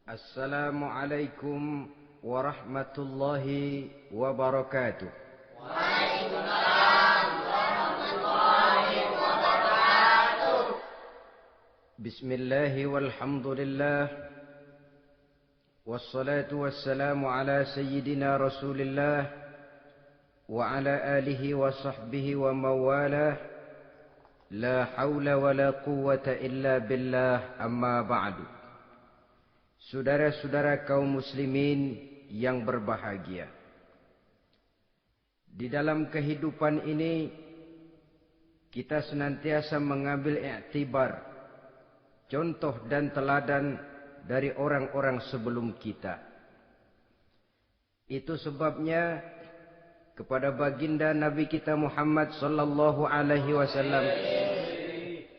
Assalamualaikum warahmatullahi wabarakatuh. Waalaikumsalam warahmatullahi wabarakatuh. Bismillahi walhamdulillah. Wassalatu wassalamu ala sayyidina Rasulillah wa ala alihi wa sahbihi wa mawalah. La hawla wa la quwwata illa billah, amma ba'du. Saudara-saudara kaum muslimin yang berbahagia, di dalam kehidupan ini kita senantiasa mengambil iktibar, contoh dan teladan dari orang-orang sebelum kita. Itu sebabnya kepada baginda Nabi kita Muhammad sallallahu alaihi wasallam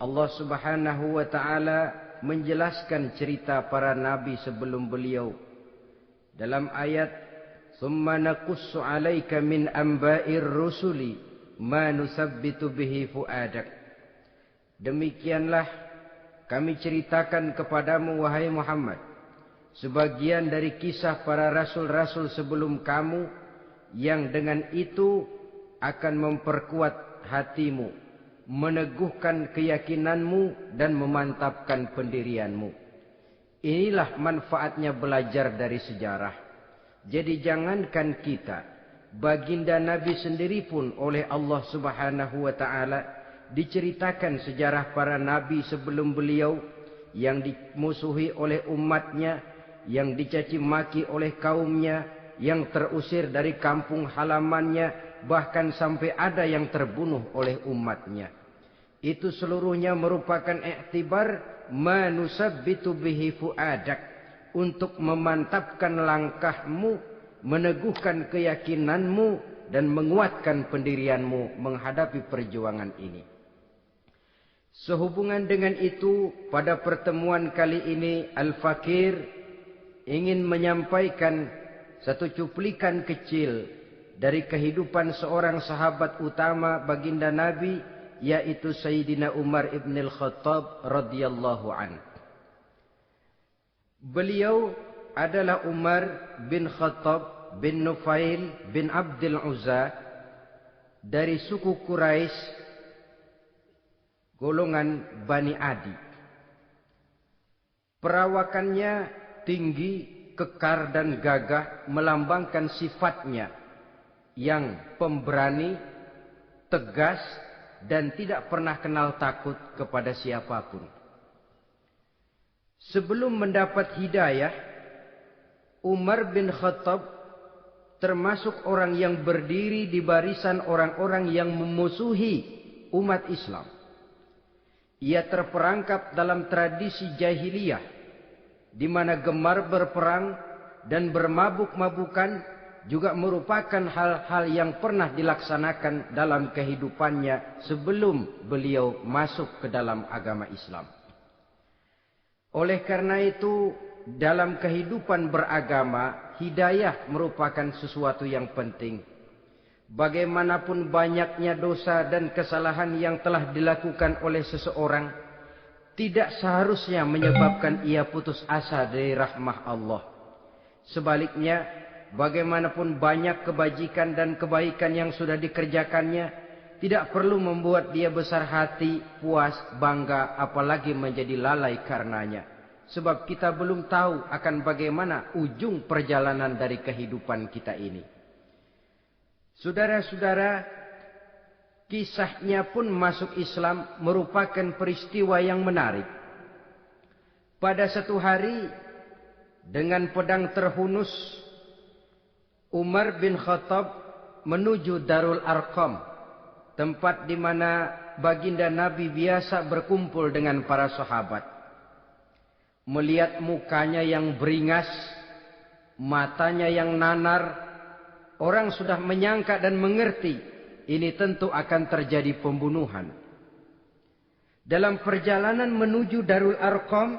Allah Subhanahu wa taala menjelaskan cerita para nabi sebelum beliau dalam ayat "Tsumma naqussu 'alaika min amba'ir rusuli ma nusabbitu bihi fu'adak." Demikianlah kami ceritakan kepadamu wahai Muhammad sebagian dari kisah para rasul-rasul sebelum kamu yang dengan itu akan memperkuat hatimu, meneguhkan keyakinanmu dan memantapkan pendirianmu. Inilah manfaatnya belajar dari sejarah. Jadi jangankan kita, baginda Nabi sendiri pun oleh Allah Subhanahu wa taala diceritakan sejarah para nabi sebelum beliau yang dimusuhi oleh umatnya, yang dicaci maki oleh kaumnya, yang terusir dari kampung halamannya, bahkan sampai ada yang terbunuh oleh umatnya. Itu seluruhnya merupakan iktibar manusabbitu bihi fuadak, untuk memantapkan langkahmu, meneguhkan keyakinanmu dan menguatkan pendirianmu menghadapi perjuangan ini. Sehubungan dengan itu, pada pertemuan kali ini Al-Fakir ingin menyampaikan satu cuplikan kecil dari kehidupan seorang sahabat utama baginda Nabi, yaitu Sayyidina Umar ibn al-Khattab radhiyallahu an. Beliau adalah Umar bin Khattab bin Nufail bin Abdul Uzza dari suku Quraisy golongan Bani Adi. Perawakannya tinggi, kekar dan gagah, melambangkan sifatnya yang pemberani, tegas, dan tidak pernah kenal takut kepada siapapun. Sebelum mendapat hidayah, Umar bin Khattab termasuk orang yang berdiri di barisan orang-orang yang memusuhi umat Islam. Ia terperangkap dalam tradisi jahiliyah, di mana gemar berperang dan bermabuk-mabukan juga merupakan hal-hal yang pernah dilaksanakan dalam kehidupannya sebelum beliau masuk ke dalam agama Islam. Oleh karena itu, dalam kehidupan beragama, hidayah merupakan sesuatu yang penting. Bagaimanapun banyaknya dosa dan kesalahan yang telah dilakukan oleh seseorang, tidak seharusnya menyebabkan ia putus asa dari rahmah Allah. Sebaliknya, bagaimanapun banyak kebajikan dan kebaikan yang sudah dikerjakannya, tidak perlu membuat dia besar hati, puas, bangga, apalagi menjadi lalai karenanya. Sebab kita belum tahu akan bagaimana ujung perjalanan dari kehidupan kita ini. Saudara-saudara, kisahnya pun masuk Islam merupakan peristiwa yang menarik. Pada satu hari, dengan pedang terhunus, Umar bin Khattab menuju Darul Arqam, tempat di mana baginda Nabi biasa berkumpul dengan para sahabat. Melihat mukanya yang beringas, matanya yang nanar, orang sudah menyangka dan mengerti ini tentu akan terjadi pembunuhan. Dalam perjalanan menuju Darul Arqam,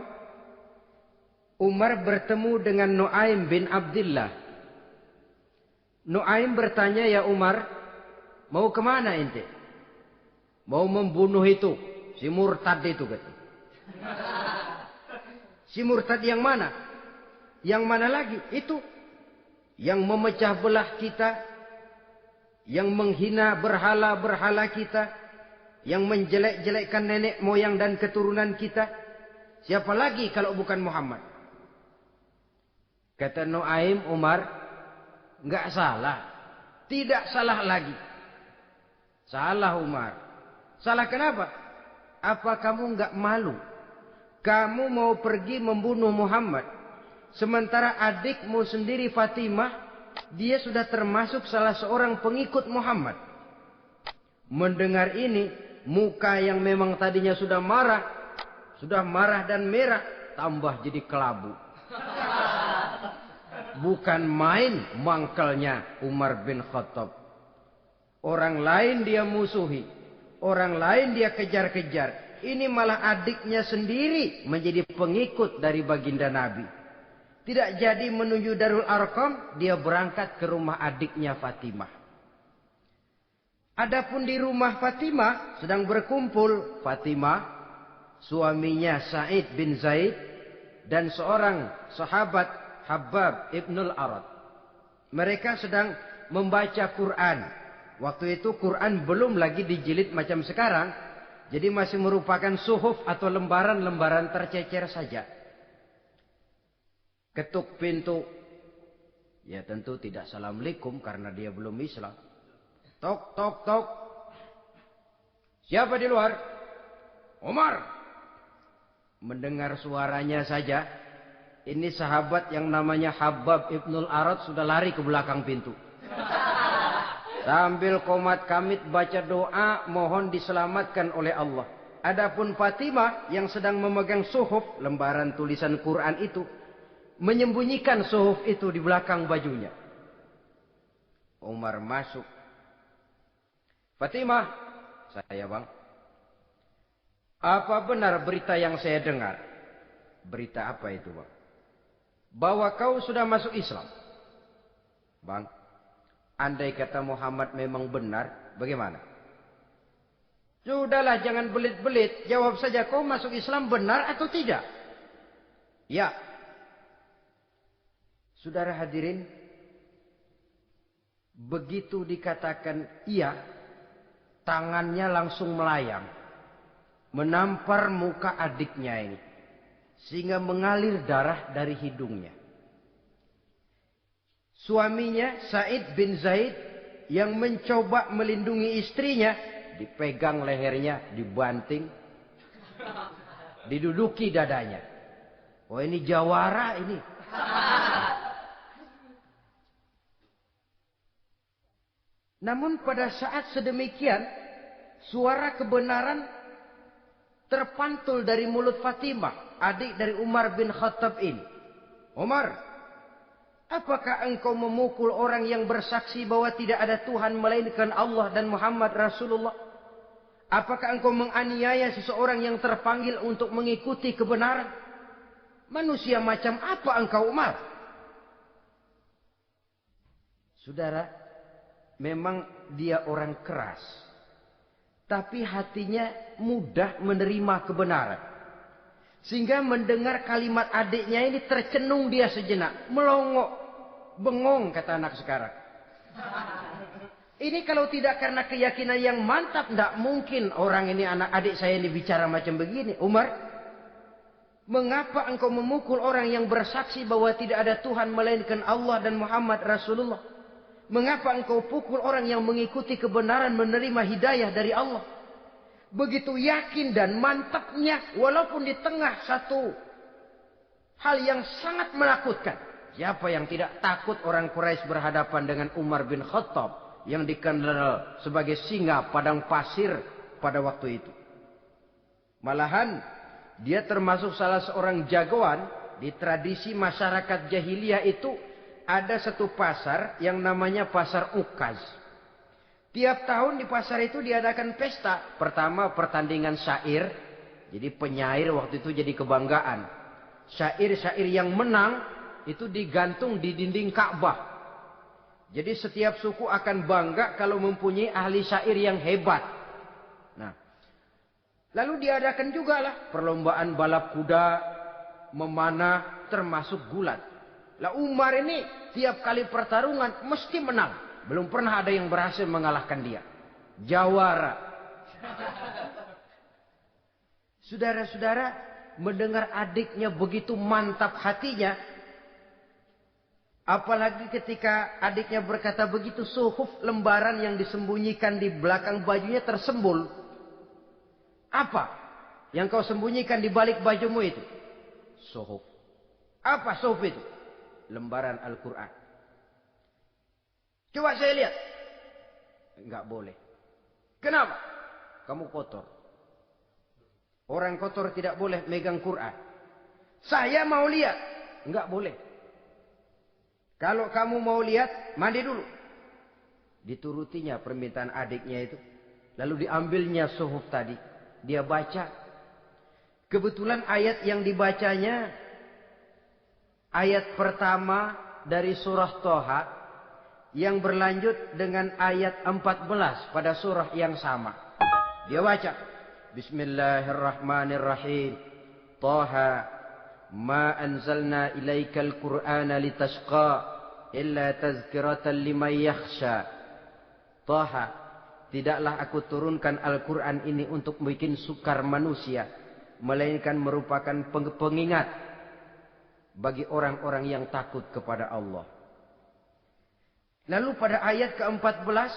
Umar bertemu dengan Nuaim bin Abdullah. Nuaim bertanya, "Ya Umar, mau kemana ente?" "Mau membunuh itu, si murtad itu," kata. "Si murtad yang mana?" Yang mana lagi? Itu yang memecah belah kita, yang menghina berhala-berhala kita, yang menjelek-jelekkan nenek moyang dan keturunan kita. Siapa lagi kalau bukan Muhammad? Kata Nuaim Umar, enggak salah. Tidak salah lagi. Salah Umar. Salah kenapa? Apa kamu enggak malu? Kamu mau pergi membunuh Muhammad. Sementara adikmu sendiri Fatimah, dia sudah termasuk salah seorang pengikut Muhammad. Mendengar ini, muka yang memang tadinya sudah marah dan merah, tambah jadi kelabu. Bukan main mangkelnya Umar bin Khattab. Orang lain dia musuhi, orang lain dia kejar-kejar. Ini malah adiknya sendiri menjadi pengikut dari baginda Nabi. Tidak jadi menuju Darul Arqam, dia berangkat ke rumah adiknya Fatimah. Adapun di rumah Fatimah sedang berkumpul Fatimah, suaminya Sa'id bin Zaid, dan seorang sahabat Habbab ibnul Arad. Mereka sedang membaca Quran. Waktu itu Quran belum lagi dijilid macam sekarang. Jadi masih merupakan suhuf atau lembaran-lembaran tercecer saja. Ketuk pintu. Ya tentu tidak assalamualaikum karena dia belum Islam. Tok, tok, tok. Siapa di luar? Umar. Mendengar suaranya saja, ini sahabat yang namanya Habbab ibnul Arad sudah lari ke belakang pintu. Sambil komat kamit baca doa mohon diselamatkan oleh Allah. Adapun Fatimah yang sedang memegang suhuf, lembaran tulisan Quran itu, menyembunyikan suhuf itu di belakang bajunya. Umar masuk. Fatimah, saya bang. Apa benar berita yang saya dengar? Berita apa itu bang? Bahwa kau sudah masuk Islam. Bang, andai kata Muhammad memang benar, bagaimana? Sudahlah, jangan belit-belit. Jawab saja, kau masuk Islam benar atau tidak? Ya. Saudara hadirin, begitu dikatakan iya, tangannya langsung melayang, menampar muka adiknya ini, sehingga mengalir darah dari hidungnya. Suaminya Sa'id bin Zaid yang mencoba melindungi istrinya, dipegang lehernya, dibanting, diduduki dadanya. Oh ini jawara ini. Namun pada saat sedemikian, suara kebenaran terpantul dari mulut Fatimah, adik dari Umar bin Khattab ini. Umar, apakah engkau memukul orang yang bersaksi bahwa tidak ada Tuhan melainkan Allah dan Muhammad Rasulullah? Apakah engkau menganiaya seseorang yang terpanggil untuk mengikuti kebenaran? Manusia macam apa engkau, Umar? Saudara, memang dia orang keras, tapi hatinya mudah menerima kebenaran. Sehingga mendengar kalimat adiknya ini tercenung dia sejenak. Melongo, bengong kata anak sekarang. Ini kalau tidak karena keyakinan yang mantap, tidak mungkin orang ini, anak adik saya ini bicara macam begini. Umar, mengapa engkau memukul orang yang bersaksi bahwa tidak ada Tuhan melainkan Allah dan Muhammad Rasulullah? Mengapa engkau pukul orang yang mengikuti kebenaran, menerima hidayah dari Allah? Begitu yakin dan mantapnya, walaupun di tengah satu hal yang sangat menakutkan. Siapa yang tidak takut orang Quraisy berhadapan dengan Umar bin Khattab yang dikenal sebagai singa padang pasir pada waktu itu? Malahan dia termasuk salah seorang jagoan di tradisi masyarakat jahiliyah itu. Ada satu pasar yang namanya pasar Ukaz. Tiap tahun di pasar itu diadakan pesta. Pertama pertandingan syair. Jadi penyair waktu itu jadi kebanggaan. Syair-syair yang menang itu digantung di dinding Ka'bah. Jadi setiap suku akan bangga kalau mempunyai ahli syair yang hebat. Nah, lalu diadakan juga lah perlombaan balap kuda, memanah, termasuk gulat. Lah Umar ini tiap kali pertarungan mesti menang. Belum pernah ada yang berhasil mengalahkan dia. Jawara. Saudara-saudara, mendengar adiknya begitu mantap hatinya. Apalagi ketika adiknya berkata begitu, suhuf, lembaran yang disembunyikan di belakang bajunya tersembul. Apa yang kau sembunyikan di balik bajumu itu? Suhuf. Apa suhuf itu? Lembaran Al-Quran. Coba saya lihat. Enggak boleh. Kenapa? Kamu kotor. Orang kotor tidak boleh megang Quran. Saya mau lihat. Enggak boleh. Kalau kamu mau lihat, mandi dulu. Diturutinya permintaan adiknya itu. Lalu diambilnya suhuf tadi. Dia baca. Kebetulan ayat yang dibacanya, ayat pertama dari surah Toha, yang berlanjut dengan ayat 14 pada surah yang sama. Dia baca. Bismillahirrahmanirrahim. Toha. Ma anzalna ilaikal Qur'ana litashqa illa tazkiratan liman yakhsha. Taha, tidaklah aku turunkan Al-Quran ini untuk bikin sukar manusia, melainkan merupakan pengingat bagi orang-orang yang takut kepada Allah. Lalu pada ayat ke-14,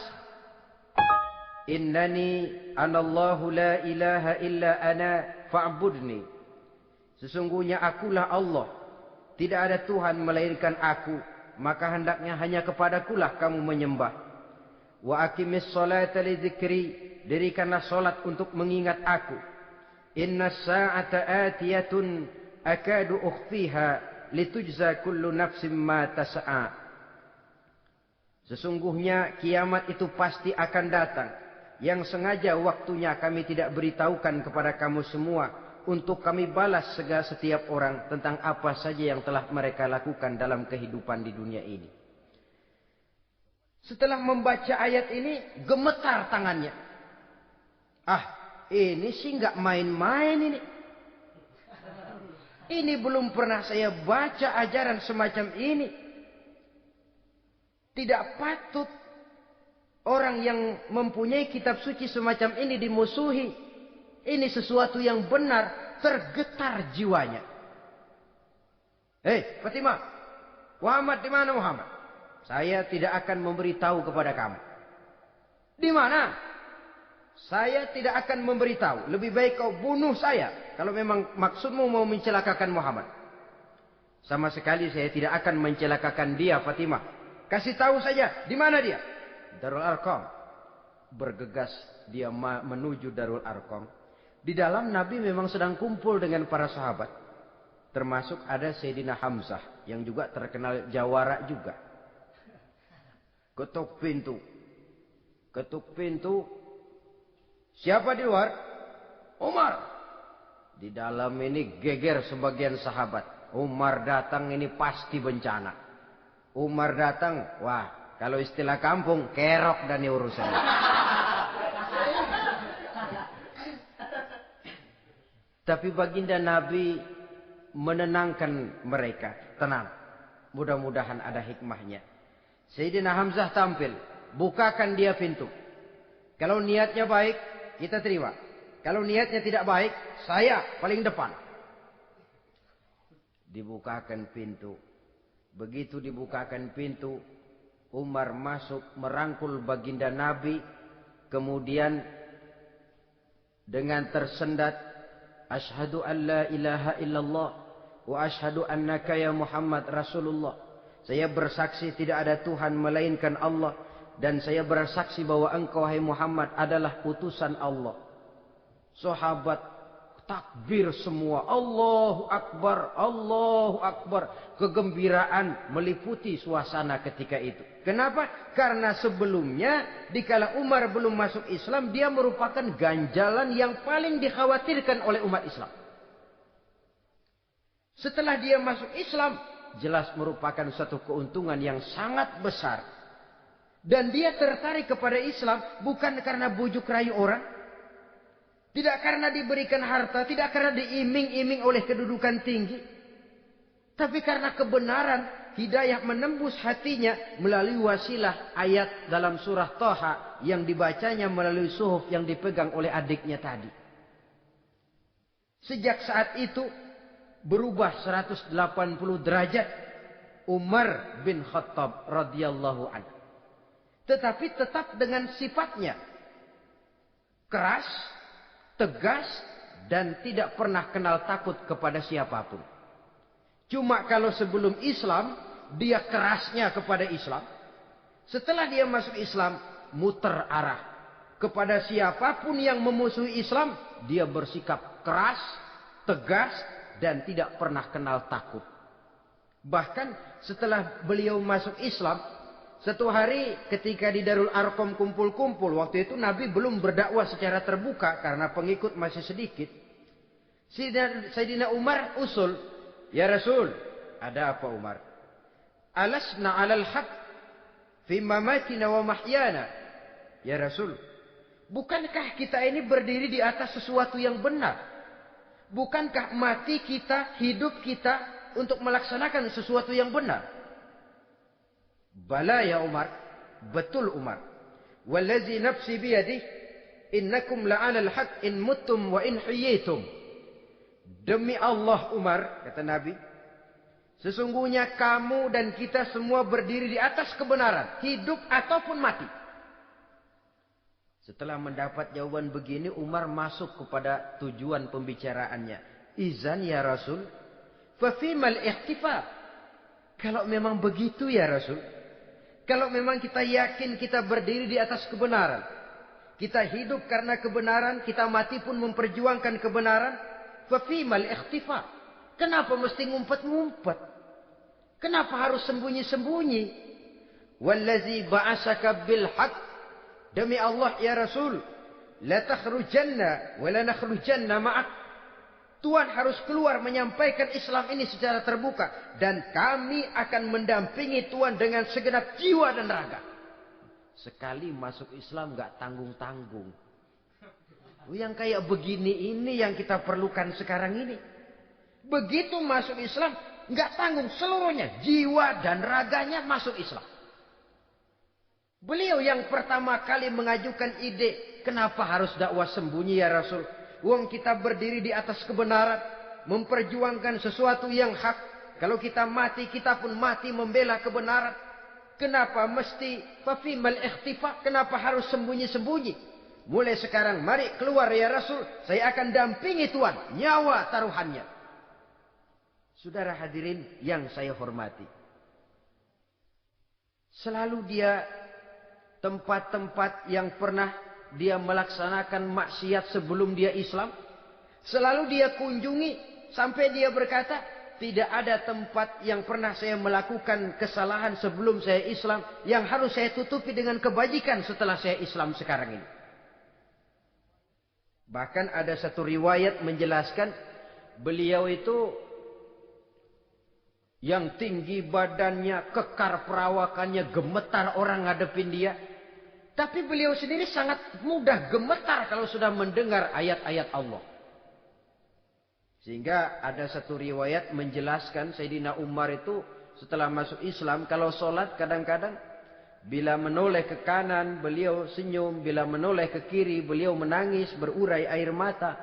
Innani anallahu la ilaha illa ana fa'budni. Sesungguhnya akulah Allah. Tidak ada Tuhan melainkan aku. Maka hendaknya hanya kepadakulah kamu menyembah. Wa aqimis salata li dzikri. Dirikanlah salat untuk mengingat aku. Inna sa'ata atiyatun akadu ukhfiha litujza kullu nafsim ma tas'a. Sesungguhnya kiamat itu pasti akan datang. Yang sengaja waktunya kami tidak beritahukan kepada kamu semua. Untuk kami balas setiap orang tentang apa saja yang telah mereka lakukan dalam kehidupan di dunia ini. Setelah membaca ayat ini, gemetar tangannya. Ah, ini sih nggak main-main ini. Ini belum pernah saya baca ajaran semacam ini. Tidak patut orang yang mempunyai kitab suci semacam ini dimusuhi. Ini sesuatu yang benar, tergetar jiwanya. Hei, Fatimah, Muhammad di mana Muhammad? Saya tidak akan memberitahu kepada kamu. Di mana? Saya tidak akan memberitahu. Lebih baik kau bunuh saya kalau memang maksudmu mau mencelakakan Muhammad. Sama sekali saya tidak akan mencelakakan dia, Fatimah. Kasih tahu saja, di mana dia? Darul Arqam. Bergegas dia menuju Darul Arqam. Di dalam Nabi memang sedang kumpul dengan para sahabat. Termasuk ada Sayyidina Hamzah. Yang juga terkenal jawara juga. Ketuk pintu. Ketuk pintu. Siapa di luar? Umar. Di dalam ini geger sebagian sahabat. Umar datang ini pasti bencana. Umar datang. Wah, kalau istilah kampung, kerok dan urusannya. Tapi baginda Nabi menenangkan mereka. Tenang. Mudah-mudahan ada hikmahnya. Sayyidina Hamzah tampil. Bukakan dia pintu. Kalau niatnya baik, kita terima. Kalau niatnya tidak baik, saya paling depan. Dibukakan pintu. Begitu dibukakan pintu, Umar masuk merangkul baginda Nabi. Kemudian dengan tersendat, Ashhadu an la ilaha illallah wa ashhadu annaka ya Muhammad Rasulullah. Saya bersaksi tidak ada Tuhan melainkan Allah. Dan saya bersaksi bahwa engkau hai Muhammad adalah utusan Allah. Sahabat takbir semua. Allahu Akbar, Allahu Akbar. Kegembiraan meliputi suasana ketika itu. Kenapa? Karena sebelumnya dikala Umar belum masuk Islam, dia merupakan ganjalan yang paling dikhawatirkan oleh umat Islam. Setelah dia masuk Islam, jelas merupakan suatu keuntungan yang sangat besar. Dan dia tertarik kepada Islam bukan karena bujuk rayu orang. Tidak karena diberikan harta, tidak karena diiming-iming oleh kedudukan tinggi. Tapi karena kebenaran hidayah menembus hatinya melalui wasilah ayat dalam surah Thaha yang dibacanya melalui suhuf yang dipegang oleh adiknya tadi. Sejak saat itu berubah 180 derajat Umar bin Khattab radhiyallahu anhu. Tetapi tetap dengan sifatnya keras, tegas, dan tidak pernah kenal takut kepada siapapun. Cuma kalau sebelum Islam, dia kerasnya kepada Islam. Setelah dia masuk Islam, muter arah. Kepada siapapun yang memusuhi Islam, dia bersikap keras, tegas, dan tidak pernah kenal takut. Bahkan setelah beliau masuk Islam, satu hari ketika di Darul Arqam kumpul-kumpul, waktu itu Nabi belum berdakwah secara terbuka karena pengikut masih sedikit. Sayyidina Umar usul, "Ya Rasul, ada apa Umar? Alasna 'alal haq fi mamatina wa mahyana." Ya Rasul, bukankah kita ini berdiri di atas sesuatu yang benar? Bukankah mati kita, hidup kita untuk melaksanakan sesuatu yang benar? Bala ya Umar, betul Umar. Wallazi nafsi biyadih, innakum la'alal haq in muttum wa in hiyitum. Demi Allah Umar, kata Nabi, sesungguhnya kamu dan kita semua berdiri di atas kebenaran, hidup ataupun mati. Setelah mendapat jawaban begini, Umar masuk kepada tujuan pembicaraannya. Izan ya Rasul, fa fimal ikhtifar. Kalau memang begitu ya Rasul, kalau memang kita yakin kita berdiri di atas kebenaran, kita hidup karena kebenaran, kita mati pun memperjuangkan kebenaran, fa fimal ikhtifar. Kenapa mesti ngumpet-ngumpet? Kenapa harus sembunyi-sembunyi? Wallazi ba'asaka bil haqq, demi Allah ya Rasul, la takhrujanna wa la nakhrujanna ma'ak. Tuhan harus keluar menyampaikan Islam ini secara terbuka. Dan kami akan mendampingi Tuhan dengan segenap jiwa dan raga. Sekali masuk Islam gak tanggung-tanggung. Yang kayak begini ini yang kita perlukan sekarang ini. Begitu masuk Islam gak tanggung seluruhnya. Jiwa dan raganya masuk Islam. Beliau yang pertama kali mengajukan ide. Kenapa harus dakwah sembunyi ya Rasul? Wong kita berdiri di atas kebenaran, memperjuangkan sesuatu yang hak. Kalau kita mati, kita pun mati membela kebenaran. Kenapa mesti fafimal ikhtifa? Kenapa harus sembunyi-sembunyi? Mulai sekarang, mari keluar ya Rasul. Saya akan dampingi Tuhan, nyawa taruhannya. Saudara hadirin yang saya hormati, selalu dia tempat-tempat yang pernah dia melaksanakan maksiat sebelum dia Islam, selalu dia kunjungi sampai dia berkata, tidak ada tempat yang pernah saya melakukan kesalahan sebelum saya Islam yang harus saya tutupi dengan kebajikan setelah saya Islam sekarang ini. Bahkan ada satu riwayat menjelaskan beliau itu yang tinggi badannya, kekar perawakannya, gemetar orang ngadepin dia. Tapi beliau sendiri sangat mudah gemetar kalau sudah mendengar ayat-ayat Allah. Sehingga ada satu riwayat menjelaskan Sayyidina Umar itu setelah masuk Islam, kalau sholat kadang-kadang bila menoleh ke kanan beliau senyum, bila menoleh ke kiri beliau menangis berurai air mata.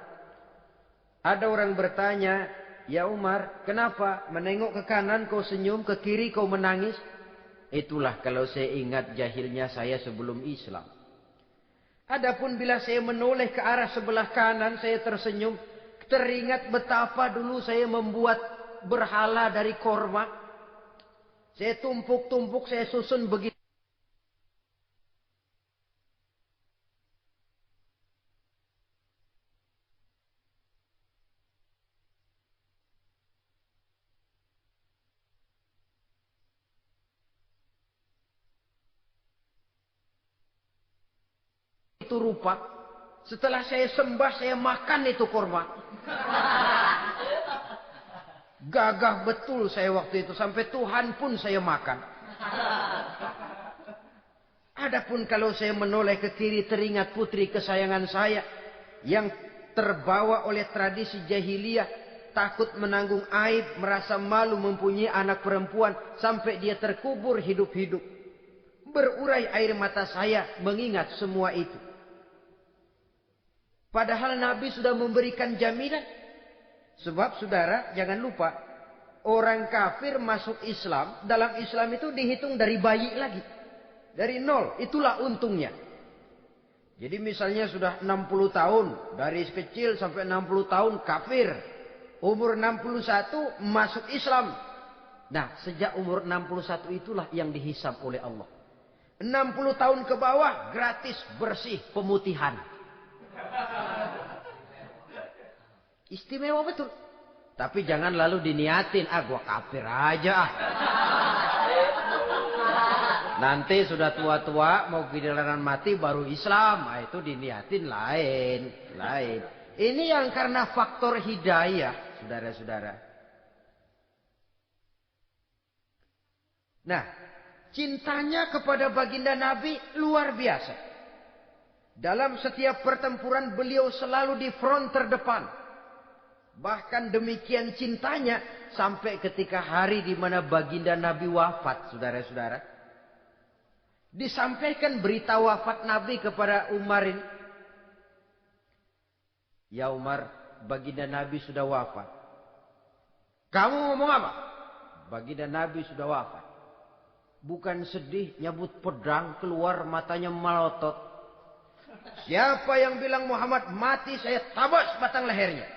Ada orang bertanya, ya Umar, kenapa menengok ke kanan kau senyum, ke kiri kau menangis? Itulah kalau saya ingat jahilnya saya sebelum Islam. Adapun bila saya menoleh ke arah sebelah kanan saya tersenyum, teringat betapa dulu saya membuat berhala dari korma. Saya tumpuk-tumpuk, saya susun begitu. Itu rupa. Setelah saya sembah, saya makan itu korma. Gagah betul saya waktu itu. Sampai Tuhan pun saya makan. Adapun kalau saya menoleh ke kiri, teringat putri kesayangan saya yang terbawa oleh tradisi jahiliyah. takut menanggung aib, merasa malu mempunyai anak perempuan sampai dia terkubur hidup-hidup. Berurai air mata saya mengingat semua itu. Padahal Nabi sudah memberikan jaminan. Sebab saudara jangan lupa, orang kafir masuk Islam, dalam Islam itu dihitung dari bayi lagi. Dari nol, itulah untungnya. Jadi misalnya sudah 60 tahun, dari kecil sampai 60 tahun kafir. Umur 61 masuk Islam. Nah, sejak umur 61 itulah yang dihisab oleh Allah. 60 tahun ke bawah gratis bersih pemutihan. Istimewa betul. Tapi jangan lalu diniatin, gua kafir aja. Nanti sudah tua-tua mau giliran mati baru Islam. Nah, itu diniatin lain. Ini yang karena faktor hidayah, saudara-saudara. Nah, cintanya kepada baginda Nabi luar biasa. Dalam setiap pertempuran beliau selalu di front terdepan. Bahkan demikian cintanya sampai ketika hari di mana baginda Nabi wafat, saudara-saudara. Disampaikan berita wafat Nabi kepada Umar ini. Ya Umar, baginda Nabi sudah wafat. Kamu ngomong apa? Baginda Nabi sudah wafat. Bukan sedih, nyabut pedang, keluar matanya melotot. Siapa yang bilang Muhammad mati, saya tabas batang lehernya.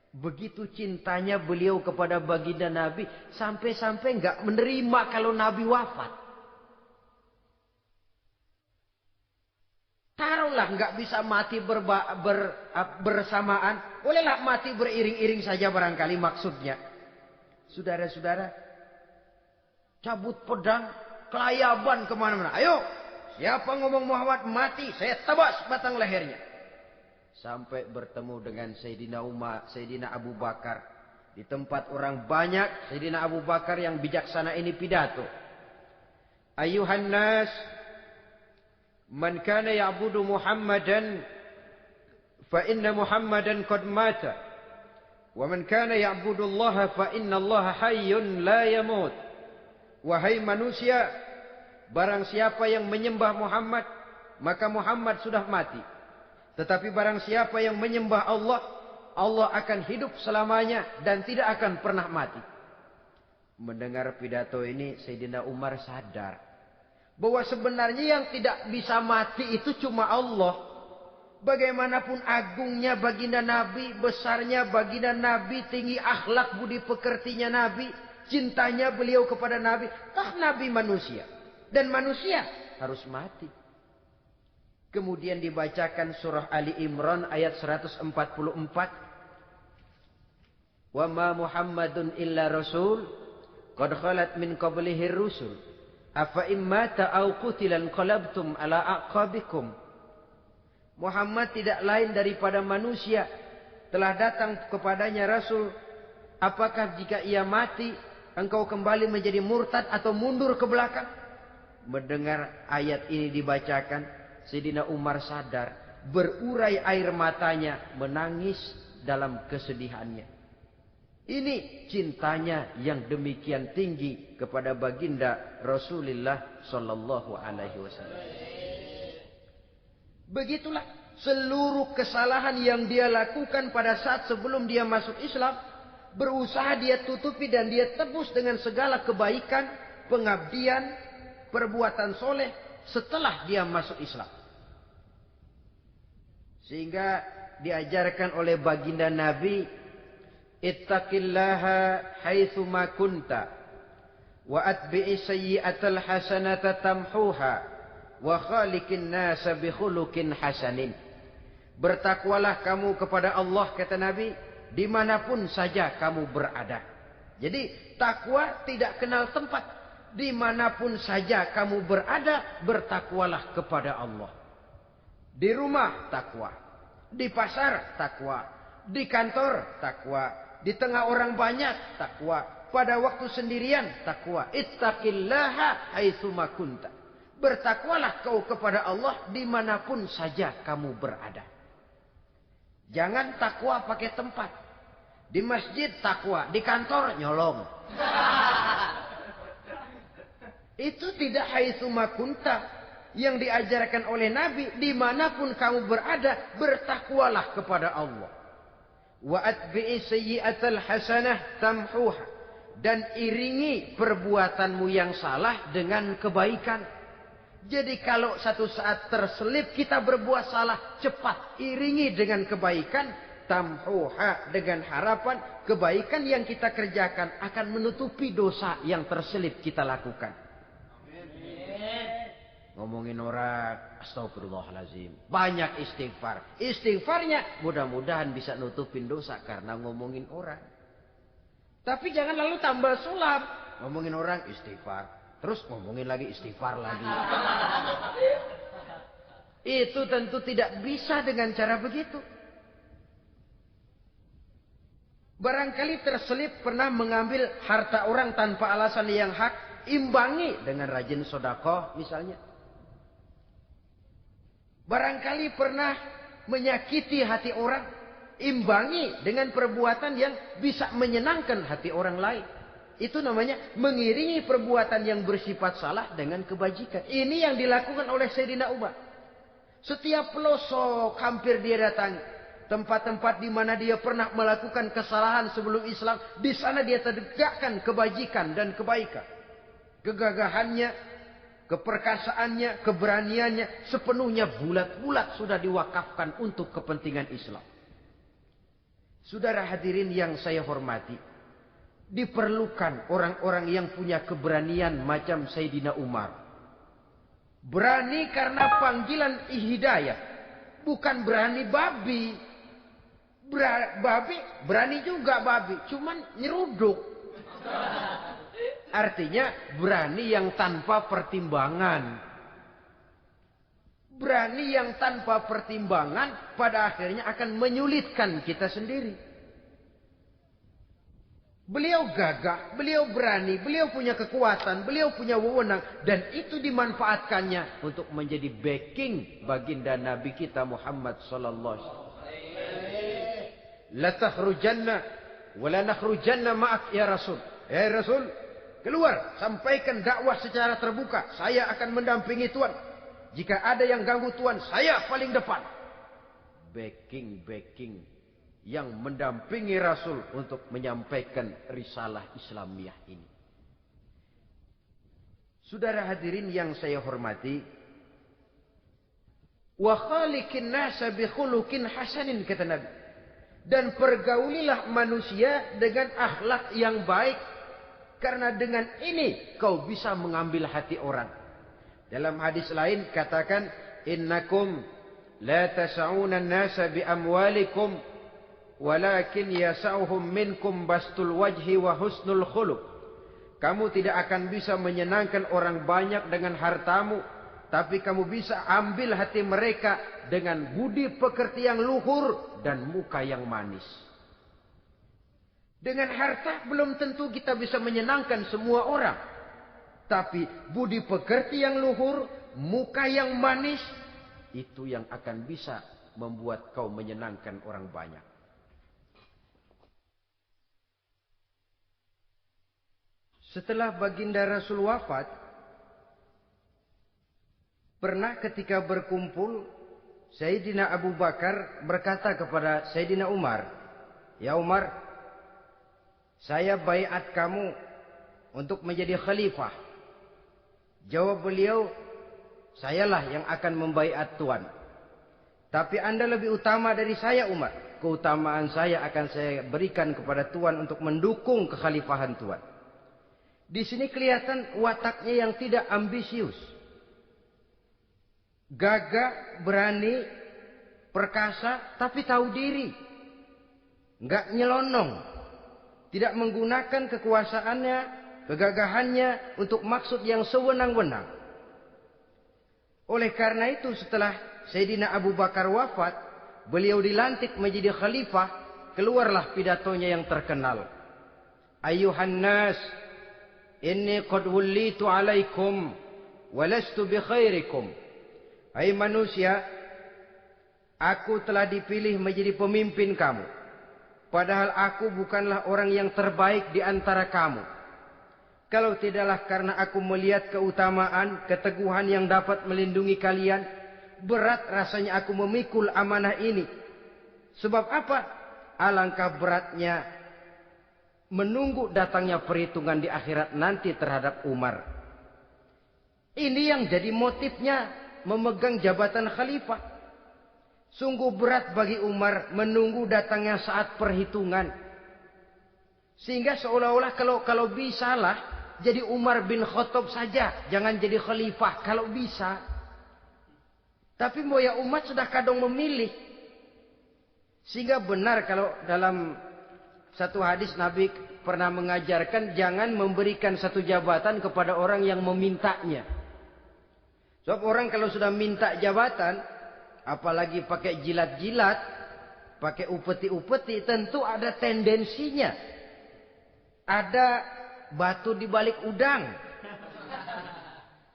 Begitu cintanya beliau kepada baginda Nabi, sampai-sampai nggak menerima kalau Nabi wafat. Taruhlah nggak bisa mati bersamaan, bolehlah mati beriring-iring saja barangkali maksudnya. Saudara-saudara, cabut pedang, kelayaban kemana-mana. Ayo, siapa ngomong Muhammad mati, saya tabas batang lehernya. Sampai bertemu dengan Sayyidina Umar, Sayyidina Abu Bakar. Di tempat orang banyak, Sayyidina Abu Bakar yang bijaksana ini pidato. Ayuhan nas, man kana ya'budu Muhammadan fa inna Muhammadan qad mata. Wa man kana ya'budu Allah fa inna Allah hayyun la yamut. Wahai manusia, barang siapa yang menyembah Muhammad, maka Muhammad sudah mati. Tetapi barang siapa yang menyembah Allah, Allah akan hidup selamanya dan tidak akan pernah mati. Mendengar pidato ini, Sayyidina Umar sadar bahwa sebenarnya yang tidak bisa mati itu cuma Allah. Bagaimanapun agungnya baginda Nabi, besarnya baginda Nabi, tinggi akhlak budi pekertinya Nabi, cintanya beliau kepada Nabi, Nabi manusia. Dan manusia harus mati. Kemudian dibacakan surah Ali Imran ayat 144. Wa ma Muhammadun illa rasul qad khalat min qablihi rusul afa immata aw qutilan qalabtum ala aqabikum. Muhammad tidak lain daripada manusia, telah datang kepadanya rasul. Apakah jika ia mati engkau kembali menjadi murtad atau mundur ke belakang? Mendengar ayat ini dibacakan, Sayyidina Umar sadar, berurai air matanya, menangis dalam kesedihannya. Ini cintanya yang demikian tinggi kepada baginda Rasulullah sallallahu alaihi wasallam. Begitulah seluruh kesalahan yang dia lakukan pada saat sebelum dia masuk Islam, berusaha dia tutupi dan dia tebus dengan segala kebaikan, pengabdian, perbuatan soleh setelah dia masuk Islam. Sehingga diajarkan oleh baginda Nabi, ittaqillaha haitsu ma kunta wa atbi'i sayyi'atal hasanata tamhuha wa khaliqin nasa bi khuluqin hasanin. Bertakwalah kamu kepada Allah, kata Nabi, dimanapun saja kamu berada. Jadi takwa tidak kenal tempat. Dimanapun saja kamu berada, bertakwalah kepada Allah. Di rumah takwa, di pasar takwa, di kantor takwa, di tengah orang banyak takwa, pada waktu sendirian takwa. Ittaqillaha haitsu ma kunta. Bertakwalah kau kepada Allah dimanapun saja kamu berada. Jangan takwa pakai tempat. Di masjid takwa, di kantor nyolong. Itu tidak haitsu makunta. Yang diajarkan oleh Nabi, dimanapun kamu berada, bertakwalah kepada Allah. Wa atbi'i sayyi'atal hasanah tamhuha. Dan iringi perbuatanmu yang salah dengan kebaikan. Jadi kalau satu saat terselip kita berbuat salah, cepat iringi dengan kebaikan. Tamhuha, dengan harapan kebaikan yang kita kerjakan akan menutupi dosa yang terselip kita lakukan. Ngomongin orang, astagfirullahalazim. Banyak istighfar. Istighfarnya mudah-mudahan bisa nutupin dosa karena ngomongin orang. Tapi jangan lalu tambah sulap. Ngomongin orang istighfar. Terus ngomongin lagi istighfar lagi. Itu tentu tidak bisa dengan cara begitu. Barangkali terselip pernah mengambil harta orang tanpa alasan yang hak. Imbangi dengan rajin sedekah misalnya. Barangkali pernah menyakiti hati orang, imbangi dengan perbuatan yang bisa menyenangkan hati orang lain. Itu namanya mengiringi perbuatan yang bersifat salah dengan kebajikan. Ini yang dilakukan oleh Sayyidina Umar. Setiap pelosok hampir dia datangi. Tempat-tempat di mana dia pernah melakukan kesalahan sebelum Islam, di sana dia tegakkan kebajikan dan kebaikan. Kegagahannya, keperkasaannya, keberaniannya sepenuhnya bulat-bulat sudah diwakafkan untuk kepentingan Islam. Saudara hadirin yang saya hormati, diperlukan orang-orang yang punya keberanian macam Sayyidina Umar. Berani karena panggilan hidayah, bukan berani babi. Babi berani juga babi, cuman nyeruduk. Artinya berani yang tanpa pertimbangan. Berani yang tanpa pertimbangan pada akhirnya akan menyulitkan kita sendiri. Beliau gagah, beliau berani, beliau punya kekuatan, beliau punya wewenang. Dan itu dimanfaatkannya untuk menjadi backing baginda Nabi kita Muhammad sallallahu alaihi wasallam. La takhrujanna wa la nakhrujanna ma'ak ya Rasul. Ya Rasul, keluar, sampaikan dakwah secara terbuka. Saya akan mendampingi Tuhan. Jika ada yang ganggu Tuhan, saya paling depan. Backing yang mendampingi Rasul untuk menyampaikan risalah Islamiyah ini. Saudara hadirin yang saya hormati, wa khaliqin nasa bi khuluqin hasanin, kata Nabi. Dan pergaulilah manusia dengan akhlak yang baik. Karena dengan ini kau bisa mengambil hati orang. Dalam hadis lain katakan, innakum la tas'una an-nasa bi amwalikum walakin yas'uhum minkum bastul wajhi wa husnul khuluq. Kamu tidak akan bisa menyenangkan orang banyak dengan hartamu, tapi kamu bisa ambil hati mereka dengan budi pekerti yang luhur dan muka yang manis. Dengan harta belum tentu kita bisa menyenangkan semua orang. Tapi budi pekerti yang luhur, muka yang manis, itu yang akan bisa membuat kau menyenangkan orang banyak. Setelah baginda Rasul wafat, pernah ketika berkumpul, Sayyidina Abu Bakar berkata kepada Sayyidina Umar, "Ya Umar, saya baiat kamu untuk menjadi khalifah." Jawab beliau, "Sayalah yang akan membaiat Tuan. Tapi Anda lebih utama dari saya Umar. Keutamaan saya akan saya berikan kepada Tuan untuk mendukung kekhalifahan Tuan." Di sini kelihatan wataknya yang tidak ambisius. Gagah, berani, perkasa, tapi tahu diri. Enggak nyelonong. Tidak menggunakan kekuasaannya, kegagahannya untuk maksud yang sewenang-wenang. Oleh karena itu setelah Sayyidina Abu Bakar wafat, beliau dilantik menjadi khalifah, keluarlah pidatonya yang terkenal. Ayuhan nas, inni qad wullitu alaikum walastu bi khairikum. Hai manusia, aku telah dipilih menjadi pemimpin kamu. Padahal aku bukanlah orang yang terbaik di antara kamu. Kalau tidaklah karena aku melihat keutamaan, keteguhan yang dapat melindungi kalian, berat rasanya aku memikul amanah ini. Sebab apa? Alangkah beratnya menunggu datangnya perhitungan di akhirat nanti terhadap Umar. Ini yang jadi motifnya memegang jabatan khalifah. Sungguh berat bagi Umar menunggu datangnya saat perhitungan. Sehingga seolah-olah kalau bisalah jadi Umar bin Khattab saja. Jangan jadi khalifah kalau bisa. Tapi moya umat sudah kadang memilih. Sehingga benar kalau dalam satu hadis Nabi pernah mengajarkan jangan memberikan satu jabatan kepada orang yang memintanya. Sebab orang kalau sudah minta jabatan, apalagi pakai jilat-jilat, pakai upeti-upeti, tentu ada tendensinya. Ada batu di balik udang.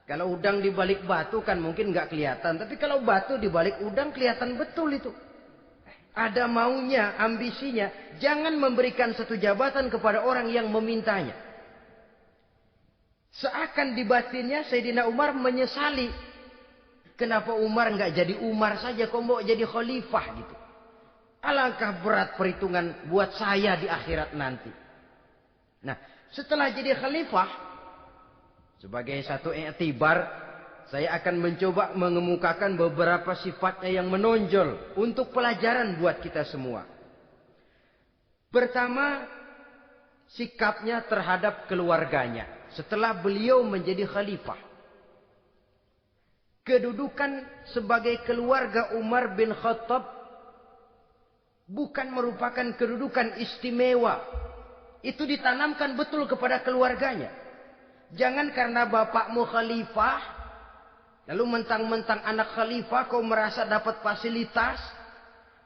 Kalau udang di balik batu kan mungkin nggak kelihatan. Tapi kalau batu di balik udang kelihatan betul itu. Ada maunya, ambisinya. Jangan memberikan satu jabatan kepada orang yang memintanya. Seakan di batinnya Sayyidina Umar menyesali. Kenapa Umar nggak jadi Umar saja, kok mau jadi khalifah gitu. Alangkah berat perhitungan buat saya di akhirat nanti. Nah, setelah jadi khalifah, sebagai satu i'tibar, saya akan mencoba mengemukakan beberapa sifatnya yang menonjol untuk pelajaran buat kita semua. Pertama, sikapnya terhadap keluarganya setelah beliau menjadi khalifah. Kedudukan sebagai keluarga Umar bin Khattab bukan merupakan kedudukan istimewa. Itu ditanamkan betul kepada keluarganya. Jangan karena bapakmu khalifah, lalu mentang-mentang anak khalifah kau merasa dapat fasilitas,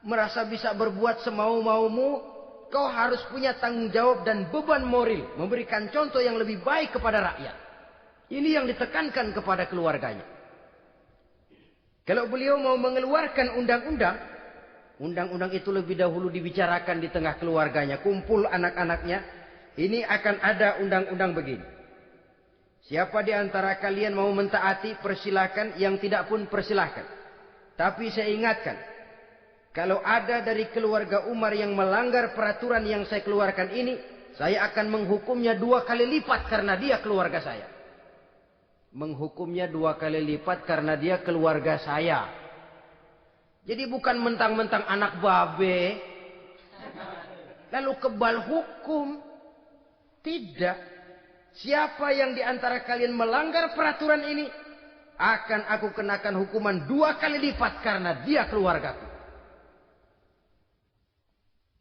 merasa bisa berbuat semau-maumu, kau harus punya tanggung jawab dan beban moral, memberikan contoh yang lebih baik kepada rakyat. Ini yang ditekankan kepada keluarganya. Kalau beliau mau mengeluarkan undang-undang, undang-undang itu lebih dahulu dibicarakan di tengah keluarganya, kumpul anak-anaknya, ini akan ada undang-undang begini. Siapa di antara kalian mau mentaati, persilahkan. Yang tidak pun persilahkan. Tapi saya ingatkan, kalau ada dari keluarga Umar yang melanggar peraturan yang saya keluarkan ini, saya akan menghukumnya 2 kali lipat karena dia keluarga saya. Menghukumnya 2 kali lipat karena dia keluarga saya. Jadi bukan mentang-mentang anak babe, lalu kebal hukum. Tidak. Siapa yang di antara kalian melanggar peraturan ini, akan aku kenakan hukuman 2 kali lipat karena dia keluargaku.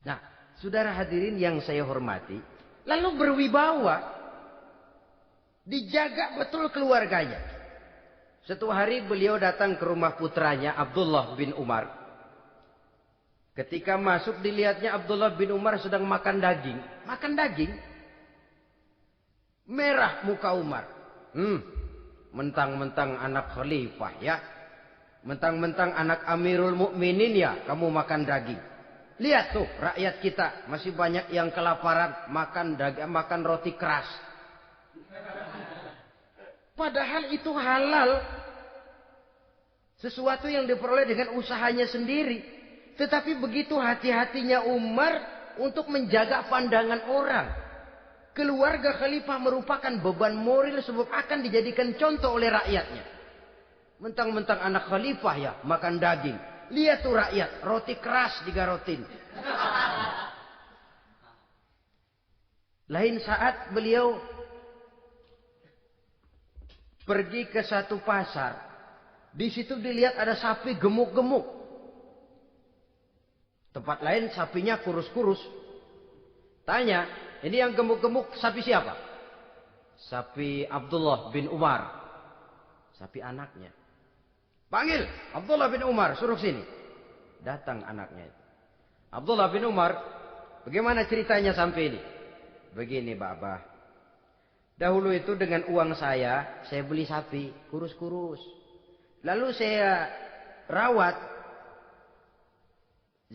Nah, saudara hadirin yang saya hormati, lalu berwibawa, dijaga betul keluarganya. Suatu hari beliau datang ke rumah putranya Abdullah bin Umar. Ketika masuk dilihatnya Abdullah bin Umar sedang makan daging. Makan daging. Merah muka Umar. Mentang-mentang anak khalifah ya. Mentang-mentang anak Amirul Mukminin ya, kamu makan daging. Lihat tuh rakyat kita masih banyak yang kelaparan, makan daging, makan roti keras. Padahal itu halal. Sesuatu yang diperoleh dengan usahanya sendiri. Tetapi begitu hati-hatinya Umar untuk menjaga pandangan orang. Keluarga khalifah merupakan beban moral sebab akan dijadikan contoh oleh rakyatnya. Mentang-mentang anak khalifah ya makan daging. Lihat tuh rakyat, roti keras digarotin. Lain saat beliau pergi ke satu pasar. Di situ dilihat ada sapi gemuk-gemuk. Tempat lain sapinya kurus-kurus. Tanya, ini yang gemuk-gemuk sapi siapa? Sapi Abdullah bin Umar. Sapi anaknya. Panggil Abdullah bin Umar, suruh sini. Datang anaknya itu. Abdullah bin Umar, bagaimana ceritanya sampai ini? Begini, Baba. Dahulu itu dengan uang saya beli sapi kurus-kurus. Lalu saya rawat.